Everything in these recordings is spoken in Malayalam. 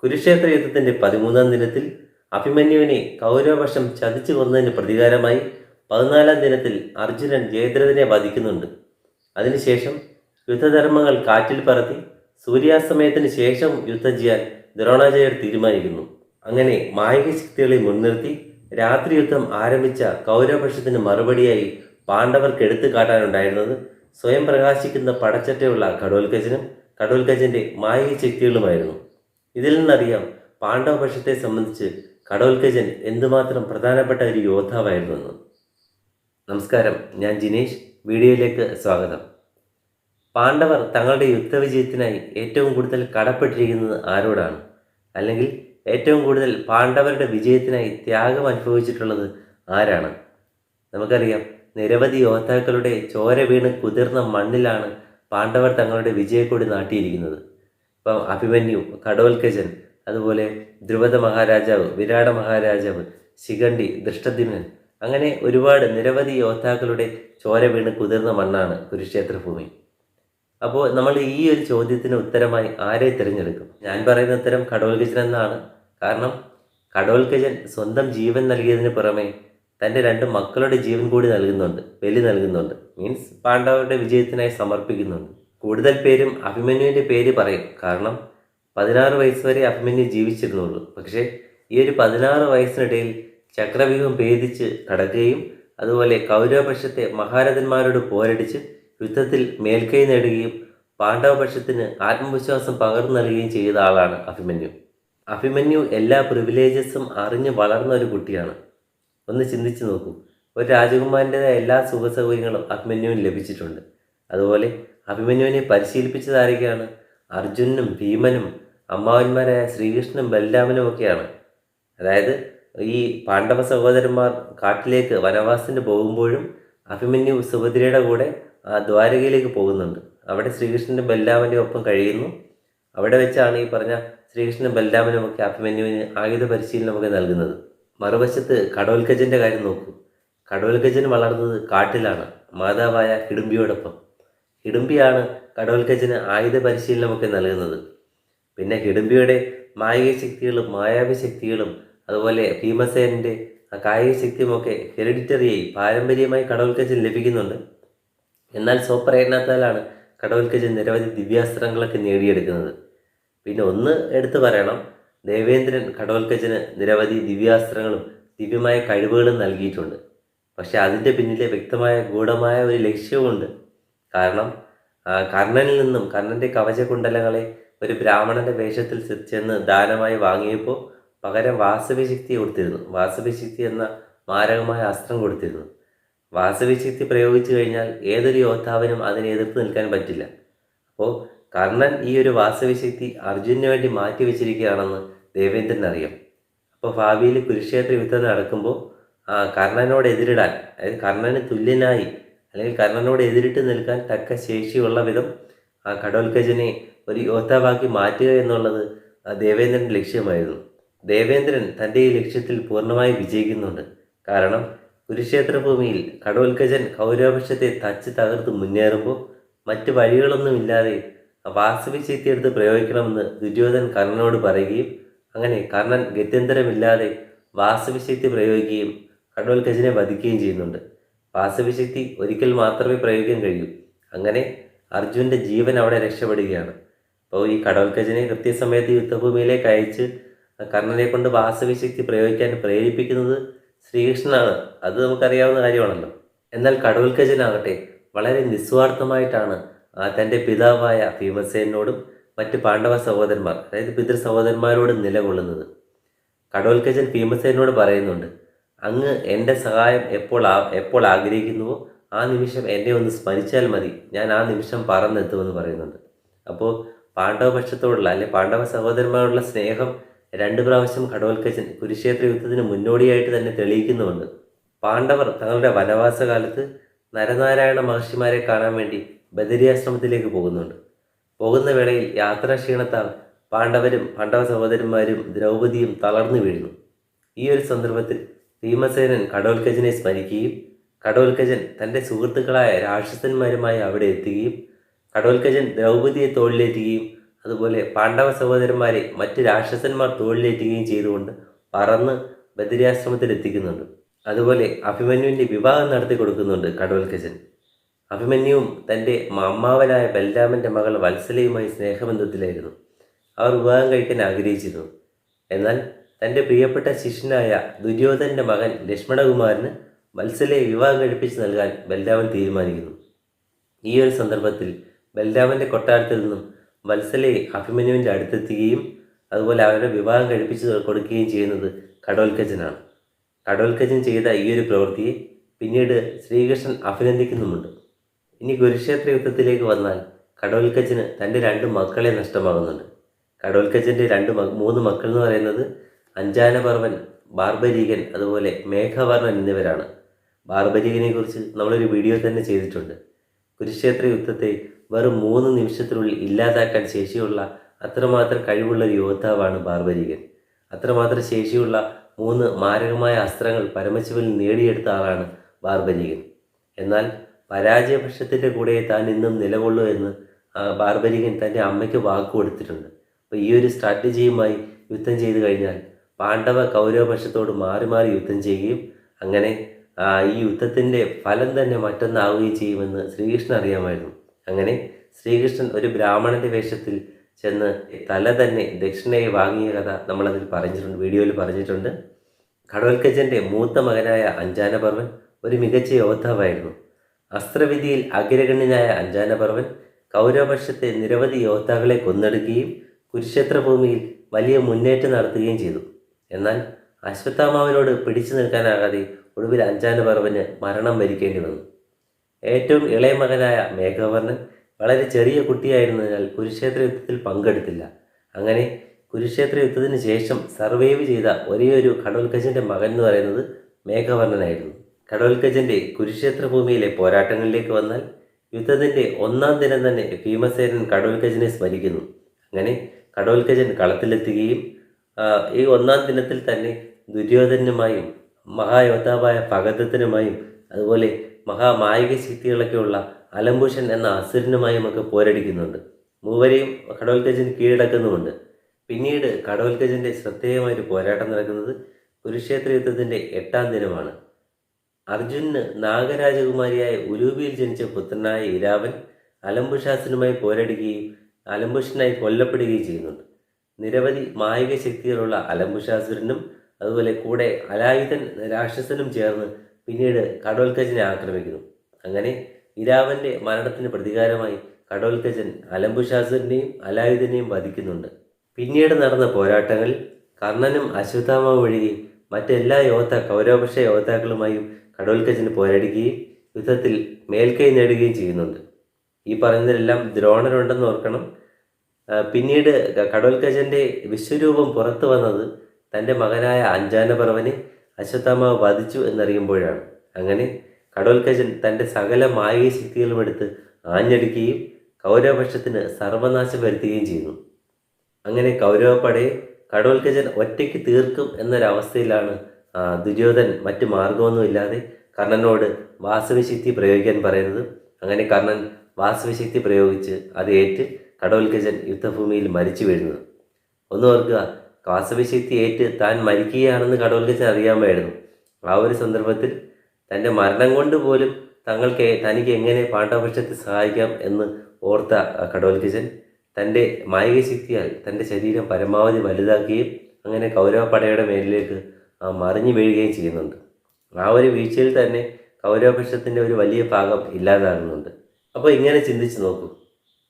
കുരുക്ഷേത്ര യുദ്ധത്തിന്റെ 13-ാം ദിനത്തിൽ അഭിമന്യുവിനെ കൗരവപക്ഷം ചതിച്ചു കൊന്നതിന് പ്രതികാരമായി 14-ാം ദിനത്തിൽ അർജുനൻ ജയദ്രഥനെ വധിക്കുന്നുണ്ട്. അതിനുശേഷം യുദ്ധധർമ്മങ്ങൾ കാറ്റിൽ പറത്തി സൂര്യാസ്തമയത്തിന് ശേഷം യുദ്ധം ചെയ്യാൻ ദ്രോണാചാര്യർ തീരുമാനിക്കുന്നു. അങ്ങനെ മായിക ശക്തികളെ മുൻനിർത്തി രാത്രി യുദ്ധം ആരംഭിച്ച കൗരവപക്ഷത്തിന് മറുപടിയായി പാണ്ഡവർക്ക് എടുത്തു കാട്ടാനുണ്ടായിരുന്നത് സ്വയം പ്രകാശിക്കുന്ന പടച്ചട്ടയുള്ള ഘടോൽക്കജനും ഘടോൽക്കജന്റെ മായിക ശക്തികളുമായിരുന്നു. ഇതിൽ നിന്നറിയാം പാണ്ഡവപക്ഷത്തെ സംബന്ധിച്ച് ഘടോൽക്കജൻ എന്തുമാത്രം പ്രധാനപ്പെട്ട ഒരു യോദ്ധാവായിരുന്നെന്ന്. നമസ്കാരം, ഞാൻ ജിനേഷ്. വീഡിയോയിലേക്ക് സ്വാഗതം. പാണ്ഡവർ തങ്ങളുടെ യുദ്ധവിജയത്തിനായി ഏറ്റവും കൂടുതൽ കടപ്പെട്ടിരിക്കുന്നത് ആരോടാണ്? അല്ലെങ്കിൽ ഏറ്റവും കൂടുതൽ പാണ്ഡവരുടെ വിജയത്തിനായി ത്യാഗം അനുഭവിച്ചിട്ടുള്ളത് ആരാണ്? നമുക്കറിയാം, നിരവധി യോദ്ധാക്കളുടെ ചോര വീണ് കുതിർന്ന മണ്ണിലാണ് പാണ്ഡവർ തങ്ങളുടെ വിജയക്കൊടി നാട്ടിയിരിക്കുന്നത്. ഇപ്പം അഭിമന്യു, ഘടോൽക്കജൻ, അതുപോലെ ദ്രുപദ മഹാരാജാവ്, വിരാട മഹാരാജാവ്, ശിഖണ്ഡി, ദൃഷ്ടദ്യുമ്നൻ, അങ്ങനെ ഒരുപാട് നിരവധി യോദ്ധാക്കളുടെ ചോര വീണ് കുതിർന്ന മണ്ണാണ് കുരുക്ഷേത്ര ഭൂമി. അപ്പോൾ നമ്മൾ ഈ ഒരു ചോദ്യത്തിന് ഉത്തരമായി ആരെ തിരഞ്ഞെടുക്കും? ഞാൻ പറയുന്ന ഉത്തരം ഘടോൽക്കജൻ എന്നാണ്. കാരണം ഘടോൽക്കജൻ സ്വന്തം ജീവൻ നൽകിയതിന് പുറമെ തൻ്റെ 2 മക്കളുടെ ജീവൻ കൂടി ബലി നൽകുന്നുണ്ട്. മീൻസ് പാണ്ഡവരുടെ വിജയത്തിനായി സമർപ്പിക്കുന്നുണ്ട്. കൂടുതൽ പേരും അഭിമന്യുവിൻ്റെ പേര് പറയും. കാരണം 16 വയസ്സ് വരെ അഭിമന്യു ജീവിച്ചിരുന്നുള്ളൂ. പക്ഷേ ഈ ഒരു 16 വയസ്സിനിടയിൽ ചക്രവ്യൂഹം ഭേദിച്ച് കടക്കുകയും അതുപോലെ കൗരവപക്ഷത്തെ മഹാരഥന്മാരോട് പോരടിച്ച് യുദ്ധത്തിൽ മേൽക്കൈ നേടുകയും പാണ്ഡവപക്ഷത്തിന് ആത്മവിശ്വാസം പകർന്നു നൽകുകയും ചെയ്ത ആളാണ് അഭിമന്യു. അഭിമന്യു എല്ലാ പ്രിവിലേജസും അറിഞ്ഞ് വളർന്ന ഒരു കുട്ടിയാണ്. ഒന്ന് ചിന്തിച്ചു നോക്കൂ, ഒരു രാജകുമാരൻ്റെതായ എല്ലാ സുഖസൗകര്യങ്ങളും അഭിമന്യുവിന് ലഭിച്ചിട്ടുണ്ട്. അതുപോലെ അഭിമന്യുവിനെ പരിശീലിപ്പിച്ചതാരൊക്കെയാണ്? അർജുനനും ഭീമനും അമ്മാവന്മാരായ ശ്രീകൃഷ്ണനും ബലരാമനും ഒക്കെയാണ്. അതായത് ഈ പാണ്ഡവ സഹോദരന്മാർ കാട്ടിലേക്ക് വനവാസത്തിന് പോകുമ്പോഴും അഭിമന്യു സുഭദ്രയുടെ കൂടെ ദ്വാരകയിലേക്ക് പോകുന്നുണ്ട്. അവിടെ ശ്രീകൃഷ്ണൻ്റെ ബലരാമൻ്റെ ഒപ്പം കഴിയുന്നു. അവിടെ വെച്ചാണ് ഈ പറഞ്ഞ ശ്രീകൃഷ്ണനും ബലരാമനും ഒക്കെ അഭിമന്യുവിന് ആയുധ പരിശീലനമൊക്കെ നൽകുന്നത്. മറുവശത്ത് ഘടോൽക്കജൻ്റെ കാര്യം നോക്കൂ. ഘടോൽക്കജൻ വളർന്നത് കാട്ടിലാണ്, മാതാവായ ഹിഡുംബിയോടൊപ്പം. ഹിഡുംബിയാണ് ഘടോൽക്കജന് ആയുധ പരിശീലനമൊക്കെ നൽകുന്നത്. പിന്നെ ഹിഡുംബിയുടെ മായിക ശക്തികളും മായാവി ശക്തികളും അതുപോലെ ഭീമസേനൻ്റെ കായിക ശക്തിയുമൊക്കെ ഹെറിഡിറ്ററിയായി പാരമ്പര്യമായി ഘടോൽക്കജൻ ലഭിക്കുന്നുണ്ട്. എന്നാൽ സ്വപ്രയത്നത്താലാണ് ഘടോൽക്കജൻ നിരവധി ദിവ്യാസ്ത്രങ്ങളൊക്കെ നേടിയെടുക്കുന്നത്. പിന്നെ ഒന്ന് എടുത്തു പറയണം, ദേവേന്ദ്രൻ ഘടോൽക്കജന് നിരവധി ദിവ്യാസ്ത്രങ്ങളും ദിവ്യമായ കഴിവുകളും നൽകിയിട്ടുണ്ട്. പക്ഷെ അതിൻ്റെ പിന്നിലെ വ്യക്തമായ ഗൂഢമായ ഒരു ലക്ഷ്യവുമുണ്ട്. കാരണം കർണനിൽ നിന്നും കർണൻ്റെ കവചകുണ്ടലങ്ങളെ ഒരു ബ്രാഹ്മണൻ്റെ വേഷത്തിൽ ചെന്ന് ദാനമായി വാങ്ങിയപ്പോൾ പകരം വാസവി ശക്തി കൊടുത്തിരുന്നു. വാസവി ശക്തി എന്ന മാരകമായ അസ്ത്രം കൊടുത്തിരുന്നു. വാസവി ശക്തി പ്രയോഗിച്ചു കഴിഞ്ഞാൽ ഏതൊരു യോദ്ധാവിനും അതിനെ എതിർത്ത് നിൽക്കാൻ പറ്റില്ല. അപ്പോൾ കർണൻ ഈ ഒരു വാസവി ശക്തി അർജുനന് വേണ്ടി മാറ്റി വെച്ചിരിക്കുകയാണെന്ന് ദേവേന്ദ്രൻ അറിയാം. അപ്പോൾ ഭാവിയിൽ കുരുക്ഷേത്ര യുദ്ധം നടക്കുമ്പോൾ കർണനോട് എതിരിടാൻ, അതായത് കർണന് തുല്യനായി അല്ലെങ്കിൽ കർണനോട് എതിരിട്ട് നിൽക്കാൻ തക്ക ശേഷിയുള്ള വിധം ഘടോൽക്കജനെ ഒരു യോദ്ധാവാക്കി മാറ്റുക എന്നുള്ളത് ദേവേന്ദ്രൻ്റെ ലക്ഷ്യമായിരുന്നു. ദേവേന്ദ്രൻ തൻ്റെ ഈ ലക്ഷ്യത്തിൽ പൂർണ്ണമായി വിജയിക്കുന്നുണ്ട്. കാരണം കുരുക്ഷേത്ര ഭൂമിയിൽ ഘടോൽക്കജൻ കൗരവപക്ഷത്തെ തകർത്ത് മുന്നേറുമ്പോൾ മറ്റ് വഴികളൊന്നുമില്ലാതെ വാസവി ശക്തി എടുത്ത് പ്രയോഗിക്കണമെന്ന് ദുര്യോധൻ കർണനോട് പറയുകയും അങ്ങനെ കർണൻ ഗത്യന്തരമില്ലാതെ വാസവി ശക്തി പ്രയോഗിക്കുകയും ഘടോൽക്കജനെ വധിക്കുകയും ചെയ്യുന്നുണ്ട്. വാസവി ശക്തി ഒരിക്കൽ മാത്രമേ പ്രയോഗിക്കാൻ കഴിയൂ. അങ്ങനെ അർജുൻ്റെ ജീവൻ അവിടെ രക്ഷപ്പെടുകയാണ്. അപ്പോൾ ഈ ഘടോൽക്കജനെ കൃത്യസമയത്ത് യുദ്ധഭൂമിയിലേക്ക് അയച്ച് കർണനെ കൊണ്ട് വാസവി ശക്തി പ്രയോഗിക്കാൻ പ്രേരിപ്പിക്കുന്നത് ശ്രീകൃഷ്ണനാണ്. അത് നമുക്കറിയാവുന്ന കാര്യമാണല്ലോ. എന്നാൽ ഘടോൽക്കജനാകട്ടെ വളരെ നിസ്വാർത്ഥമായിട്ടാണ് തൻ്റെ പിതാവായ ഭീമസേനോടും മറ്റ് പാണ്ഡവ സഹോദരന്മാർ, അതായത് പിതൃ സഹോദരന്മാരോടും നിലകൊള്ളുന്നത്. ഘടോൽക്കജൻ ഭീമസേനോട് പറയുന്നുണ്ട്, അങ്ങ് എൻ്റെ സഹായം എപ്പോൾ ആഗ്രഹിക്കുന്നുവോ ആ നിമിഷം എന്നെ ഒന്ന് സ്മരിച്ചാൽ മതി, ഞാൻ ആ നിമിഷം പറന്നെത്തുമെന്ന് പറയുന്നുണ്ട്. അപ്പോൾ പാണ്ഡവപക്ഷത്തോടുള്ള അല്ലെങ്കിൽ പാണ്ഡവ സഹോദരന്മാരോടുള്ള സ്നേഹം 2 പ്രാവശ്യം ഘടോൽക്കജൻ കുരുക്ഷേത്ര യുദ്ധത്തിന് മുന്നോടിയായിട്ട് തന്നെ തെളിയിക്കുന്നുമുണ്ട്. പാണ്ഡവർ തങ്ങളുടെ വനവാസകാലത്ത് നരനാരായണ മഹർഷിമാരെ കാണാൻ വേണ്ടി ബദരിയാശ്രമത്തിലേക്ക് പോകുന്ന വേളയിൽ യാത്രാക്ഷീണത്താൽ പാണ്ഡവരും പാണ്ഡവ സഹോദരന്മാരും ദ്രൗപദിയും തളർന്നു വീഴുന്നു. ഈ ഒരു സന്ദർഭത്തിൽ ഭീമസേനൻ ഘടോൽക്കജനെ സ്മരിക്കുകയും ഘടോൽക്കജൻ തൻ്റെ സുഹൃത്തുക്കളായ രാക്ഷസന്മാരുമായി അവിടെ എത്തുകയും ഘടോൽക്കജൻ ദ്രൗപദിയെ തോളിലേറ്റുകയും അതുപോലെ പാണ്ഡവ സഹോദരന്മാരെ മറ്റ് രാക്ഷസന്മാർ തോളിലേറ്റുകയും ചെയ്തുകൊണ്ട് പറന്ന് ബദരിയാശ്രമത്തിൽ എത്തിക്കുന്നുണ്ട്. അതുപോലെ അഭിമന്യുവിൻ്റെ വിവാഹം നടത്തി കൊടുക്കുന്നുണ്ട് ഘടോൽക്കചൻ. അഭിമന്യുവും തൻ്റെ അമ്മാവനായ ബലരാമൻ്റെ മകൾ വത്സലയുമായി സ്നേഹബന്ധത്തിലായിരുന്നു. അവർ വിവാഹം കഴിക്കാൻ ആഗ്രഹിച്ചിരുന്നു. എന്നാൽ തൻ്റെ പ്രിയപ്പെട്ട ശിഷ്യനായ ദുര്യോധനൻ്റെ മകൻ ലക്ഷ്മണകുമാരന് വത്സലയെ വിവാഹം കഴിപ്പിച്ച് നൽകാൻ ബലരാമൻ തീരുമാനിക്കുന്നു. ഈ ഒരു സന്ദർഭത്തിൽ ബലരാമൻ്റെ കൊട്ടാരത്തിൽ നിന്നും വത്സലയെ അഭിമന്യുവിൻ്റെ അടുത്തെത്തുകയും അതുപോലെ അവരെ വിവാഹം കഴിപ്പിച്ച് കൊടുക്കുകയും ചെയ്യുന്നത് ഘടോൽക്കചനാണ്. ഘടോൽക്കചൻ ചെയ്ത ഈ ഒരു പ്രവൃത്തിയെ പിന്നീട് ശ്രീകൃഷ്ണൻ അഭിനന്ദിക്കുന്നുമുണ്ട്. ഇനി കുരുക്ഷേത്ര യുദ്ധത്തിലേക്ക് വന്നാൽ ഘടോൽക്കചന് തൻ്റെ 2 മക്കളെ നഷ്ടമാകുന്നുണ്ട്. ഘടോൽക്കചൻ്റെ 3 മക്കൾ എന്ന് പറയുന്നത് അഞ്ജാനപർവൻ, ബാർബരീകൻ, അതുപോലെ മേഘവർണ്ണൻ എന്നിവരാണ്. ബാർബരീകനെ കുറിച്ച് നമ്മളൊരു വീഡിയോ തന്നെ ചെയ്തിട്ടുണ്ട്. കുരുക്ഷേത്ര യുദ്ധത്തെ വെറും 3 നിമിഷത്തിനുള്ളിൽ ഇല്ലാതാക്കാൻ ശേഷിയുള്ള അത്രമാത്രം കഴിവുള്ള ഒരു യോദ്ധാവാണ് ബാർബരീകൻ. അത്രമാത്രം ശേഷിയുള്ള 3 മാരകമായ അസ്ത്രങ്ങൾ പരമശിവനിൽ നേടിയെടുത്ത ആളാണ് ബാർബരീകൻ. എന്നാൽ പരാജയപക്ഷത്തിൻ്റെ കൂടെ താൻ ഇന്നും നിലകൊള്ളൂ എന്ന് ബാർബരീകൻ തൻ്റെ അമ്മയ്ക്ക് വാക്ക് കൊടുത്തിട്ടുണ്ട്. അപ്പോൾ ഈ ഒരു സ്ട്രാറ്റജിയുമായി യുദ്ധം ചെയ്തു കഴിഞ്ഞാൽ പാണ്ഡവ കൗരവപക്ഷത്തോട് മാറി മാറി യുദ്ധം ചെയ്യുകയും അങ്ങനെ ഈ യുദ്ധത്തിൻ്റെ ഫലം തന്നെ മറ്റൊന്നാവുകയും ചെയ്യുമെന്ന് ശ്രീകൃഷ്ണൻ അറിയാമായിരുന്നു. അങ്ങനെ ശ്രീകൃഷ്ണൻ ഒരു ബ്രാഹ്മണൻ്റെ വേഷത്തിൽ ചെന്ന് തല തന്നെ ദക്ഷിണയെ വാങ്ങിയ കഥ നമ്മളതിൽ വീഡിയോയിൽ പറഞ്ഞിട്ടുണ്ട്. ഘടോൽക്കചൻ്റെ മൂത്ത മകനായ അഞ്ജാനപർവൻ ഒരു മികച്ച യോദ്ധാവായിരുന്നു. അസ്ത്രവിദ്യയിൽ അഗ്രഗണ്യനായ അഞ്ജാനപർവൻ കൗരവപക്ഷത്തെ നിരവധി യോദ്ധാക്കളെ കൊന്നെടുക്കുകയും കുരുക്ഷേത്ര ഭൂമിയിൽ വലിയ മുന്നേറ്റം നടത്തുകയും ചെയ്തു. എന്നാൽ അശ്വത്ഥാമാവിനോട് പിടിച്ചു നിൽക്കാനാകാതെ ഒടുവിൽ അഞ്ജാനപർവന് മരണം വരിക്കേണ്ടി വന്നു. ഏറ്റവും ഇളയ മകനായ മേഘവർണ്ണൻ വളരെ ചെറിയ കുട്ടിയായിരുന്നതിനാൽ കുരുക്ഷേത്ര യുദ്ധത്തിൽ പങ്കെടുത്തില്ല. അങ്ങനെ കുരുക്ഷേത്ര യുദ്ധത്തിന് ശേഷം സർവൈവ് ചെയ്ത ഒരേയൊരു ഘടോൽക്കചൻ്റെ മകൻ എന്ന് പറയുന്നത് മേഘവർണ്ണനായിരുന്നു. ഘടോൽക്കചൻ്റെ കുരുക്ഷേത്ര ഭൂമിയിലെ പോരാട്ടങ്ങളിലേക്ക് വന്നാൽ യുദ്ധത്തിൻ്റെ 1-ാം ദിനം തന്നെ ഭീമസേനൻ ഘടോൽക്കചനെ സ്മരിക്കുന്നു. അങ്ങനെ ഘടോൽക്കചൻ കളത്തിലെത്തുകയും ഈ 1-ാം ദിനത്തിൽ തന്നെ ദുര്യോധനുമായും മഹായോദ്ധാവായ ഭഗദത്തനുമായും അതുപോലെ മഹാമായിക ശക്തികളൊക്കെയുള്ള അലംബുഷൻ എന്ന അസുരനുമായും ഒക്കെ പോരടിക്കുന്നുണ്ട്. മൂവരെയും ഘടോൽക്കചൻ കീഴടക്കുന്നുമുണ്ട്. പിന്നീട് ഘടോൽക്കചൻ്റെ ശ്രദ്ധേയമായൊരു പോരാട്ടം നടക്കുന്നത് കുരുക്ഷേത്ര യുദ്ധത്തിൻ്റെ 8-ാം ദിനമാണ്. അർജുനന് നാഗരാജകുമാരിയായ ഉലൂപിയിൽ ജനിച്ച പുത്രനായ ഇരാവൻ അലംബുഷാസനുമായി പോരടിക്കുകയും അലംബുഷനായി കൊല്ലപ്പെടുകയും ചെയ്യുന്നുണ്ട്. നിരവധി മായിക ശക്തികളുള്ള അലംബുഷാസുരനും അതുപോലെ കൂടെ അലായുധൻ രാക്ഷസനും ചേർന്ന് പിന്നീട് ഘടോൽക്കചനെ ആക്രമിക്കുന്നു. അങ്ങനെ ഇരാവൻ്റെ മരണത്തിന് പ്രതികാരമായി ഘടോൽക്കചൻ അലംബുഷാസുരനെയും അലായുധനെയും വധിക്കുന്നുണ്ട്. പിന്നീട് നടന്ന പോരാട്ടങ്ങളിൽ കർണനും അശ്വത്ഥാമാവും ഒഴികെ മറ്റെല്ലാ കൗരവപക്ഷ യോദ്ധാക്കളുമായും ഘടോൽക്കചന് പോരാടുകയും യുദ്ധത്തിൽ മേൽക്കൈ നേടുകയും ചെയ്യുന്നുണ്ട്. ഈ പറയുന്നതിലെല്ലാം ദ്രോണരുണ്ടെന്ന് ഓർക്കണം. പിന്നീട് ഘടോൽക്കചൻ്റെ വിശ്വരൂപം പുറത്തു വന്നത് തൻ്റെ മകനായ അഞ്ജാനപർവനെ അശ്വത്ഥാമാവ് വധിച്ചു എന്നറിയുമ്പോഴാണ്. അങ്ങനെ ഘടോൽക്കചൻ തൻ്റെ സകല മായിക ശക്തികളും എടുത്ത് ആഞ്ഞടിക്കുകയും കൗരവപക്ഷത്തിന് സർവനാശം വരുത്തുകയും ചെയ്യുന്നു. അങ്ങനെ കൗരവപ്പടയെ ഘടോൽക്കചൻ ഒറ്റയ്ക്ക് തീർക്കും എന്നൊരവസ്ഥയിലാണ് ദുര്യോധൻ മറ്റ് മാർഗമൊന്നുമില്ലാതെ കർണനോട് വാസവശക്തി പ്രയോഗിക്കാൻ പറയുന്നത്. അങ്ങനെ കർണൻ വാസവശക്തി പ്രയോഗിച്ച് അത് ഏറ്റ് ഘടോൽക്കചൻ യുദ്ധഭൂമിയിൽ മരിച്ചു വീഴുന്നത്. ഒന്ന് ഓർക്കുക, വാസവശക്തി ഏറ്റ് താൻ മരിക്കുകയാണെന്ന് ഘടോൽക്കചൻ അറിയാമായിരുന്നു. ആ ഒരു സന്ദർഭത്തിൽ തൻ്റെ മരണം കൊണ്ട് പോലും തനിക്ക് എങ്ങനെ പാണ്ഡവപക്ഷത്തെ സഹായിക്കാം എന്ന് ഓർത്ത ഘടോൽക്കചൻ തൻ്റെ മായിക ശക്തിയാൽ തൻ്റെ ശരീരം പരമാവധി വലുതാക്കുകയും അങ്ങനെ കൗരവപ്പടയുടെ മേലിലേക്ക് മറിഞ്ഞു വീഴുകയും ചെയ്യുന്നുണ്ട്. ആ ഒരു വീഴ്ചയിൽ തന്നെ കൗരവപക്ഷത്തിൻ്റെ ഒരു വലിയ ഭാഗം ഇല്ലാതാകുന്നുണ്ട്. അപ്പോൾ ഇങ്ങനെ ചിന്തിച്ച് നോക്കൂ,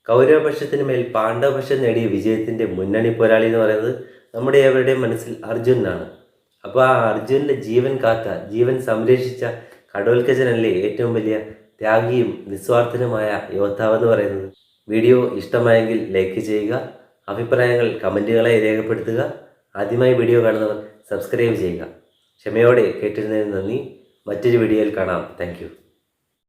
കൗരവപക്ഷത്തിന് മേൽ പാണ്ഡവപക്ഷം നേടിയ വിജയത്തിൻ്റെ മുന്നണി പോരാളി എന്ന് പറയുന്നത് നമ്മുടെ എവരുടെയും മനസ്സിൽ അർജുനാണ്. അപ്പോൾ ആ അർജുനൻ്റെ ജീവൻ സംരക്ഷിച്ച ഘടോൽക്കചനല്ലേ ഏറ്റവും വലിയ ത്യാഗിയും നിസ്വാർത്ഥനുമായ യോദ്ധാവെന്ന് പറയുന്നത്. വീഡിയോ ഇഷ്ടമായെങ്കിൽ ലൈക്ക് ചെയ്യുക, അഭിപ്രായങ്ങൾ കമൻറ്റുകളായി രേഖപ്പെടുത്തുക. ആദ്യമായി വീഡിയോ കാണുന്നവർ സബ്സ്ക്രൈബ് ചെയ്യുക. ക്ഷമയോടെ കേട്ടിരുന്നതിന് നന്ദി. മറ്റൊരു വീഡിയോയിൽ കാണാം. Thank you.